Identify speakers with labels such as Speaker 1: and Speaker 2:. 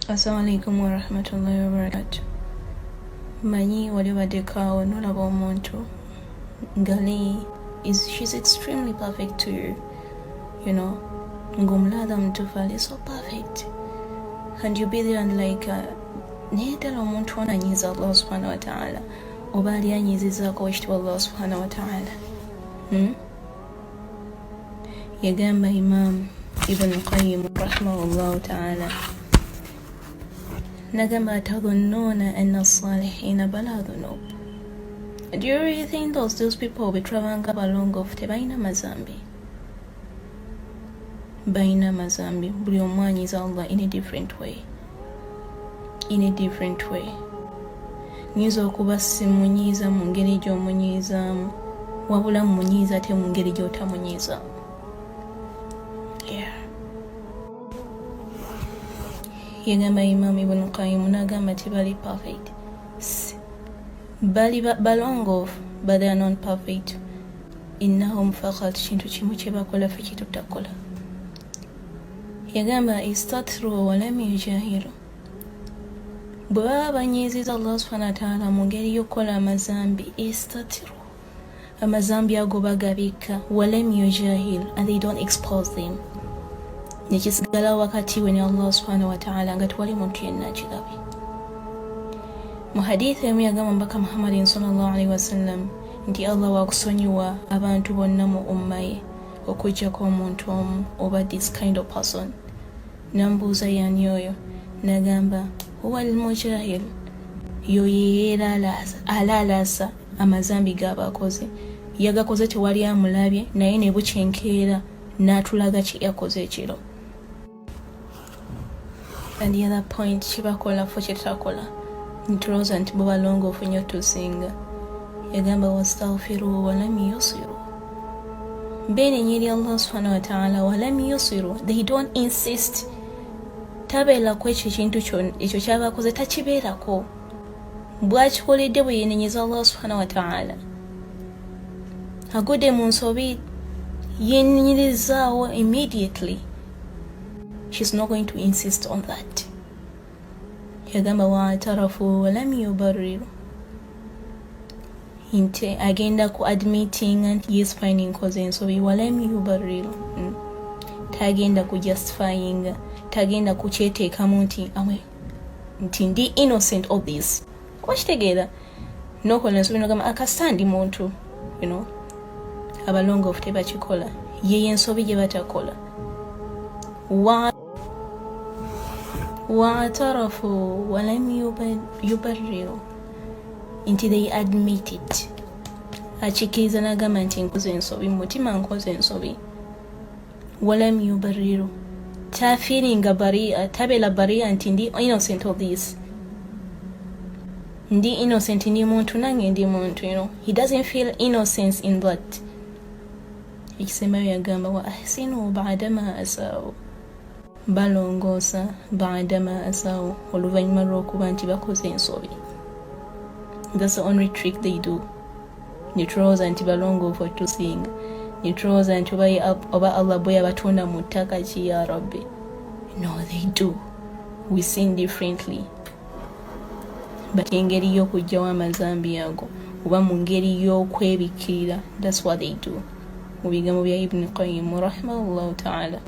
Speaker 1: Assalamualaikum warahmatullahi wabarakatuh. Manyi wali wadekao nolaba omuntu ngali she's extremely perfect to you, you know. Ngumlada mtufali so perfect. And you be there and like nedala omuntu onanyiza Allah subhanahu wa ta'ala oba ali anyizizako ekitibwa Allah subhanahu wa ta'ala. Yagamba Imam Ibn Qayyim rahimahullah ta'ala نجم تظنون أن الصالحين بلا ذنوب. Do you really think those people will be traveling along of baina mazambi? Baina mazambi. Buli omwanyiza Allah in a different way. In a different way. Nyinza okuba simunyiza mu ngeri gy'omunyizaamu wabula munyiza ate mu ngeri gy'otamunyizaamu. Yeah. Yagamba Imam Ibn Qayyim nagamba tibali perfect. Bali balong off, but they are not perfect. Innahum faqat kintu kimu kye bakola ffe kye tutakola. Yagamba istatru wa lam yujahiru. Bwe baba banyiiziza Allah subhanahu wa ta'ala mu ngeri y'okukola amazambi istatru. Amazambi ago bagabika wa lam yujahil, and they don't expose them. Nekisigala wakati we ne Allah subhanahu wa ta'ala nga tewali muntu yenna akirabye. Mu hadithi emu yagamba mbaka Muhammadin sallallahu alaihi wasallam nti Allah wakusonyiwa abantu bonna mu umma ye okujjako omuntu omu oba this kind of person. Nambuuza yani oyo, nagamba huwa al-mujahil, yoyo alalaasa amazambi g'abakoze, yagakoze tewali amulabye naye ne bukyenkeera n'atulaga ki yakoze ekiro. And the other point, chibakola fo chitakola. Nituloza nti baba longo funyo tusinga. Yagamba wastaghfiru wa lam yusiru. Bene nyiri Allah subhanahu wa ta'ala wa lam yusiru. They don't insist. Tabela kwechi chintu icho kyabakoze takibeerako. Bwakikoledde bwe yenenyeza Allah subhanahu wa ta'ala. Agode mu nsobi yenenyezaawo immediately. She's not going to insist on that. Yagamba wa'tarafu wa lam yubarriru. Inte agenda ku admitting and yes finding cause ensobi wa lam yubarriru. Tagenda ku justifying, tagenda ku kyeteekamu nti awe nti ndi innocent of this. Kwakitegeera nokola ensobi nogamba akasandi muntu, you know. Abalongo of tebakikola yeye ensobi gye batakola. Wa'tarafu wa lam yubarriru. Inti they admit it. Achikiriza nagamba nti nkoze ensobi, mutima nkoze ensobi. Wa lam yubarriru. Ta feeling baria, tabela baria nti ndi innocent of this. Ndi innocent ndi muntu nange ndi muntu, you know. He doesn't feel innocence in that. Ikisembayo yagamba wa ahsinu ba'dama asau. Balongosa ba'dama asau oluvannyuma lw'okuba nti bakoze ensobi. That's the only trick they do. Nitrooza nti balongoofu tusinga. Nitrooza nti oba Allah bwe yabatonda mu ttaka ki ya Rabbi. No, they do. We sin differently. But engeri y'okugyawo amazambi ago oba mu ngeri y'okwebikirira, that's what they do. Mu bigambo bya Ibn Qayyim rahimahullah ta'ala.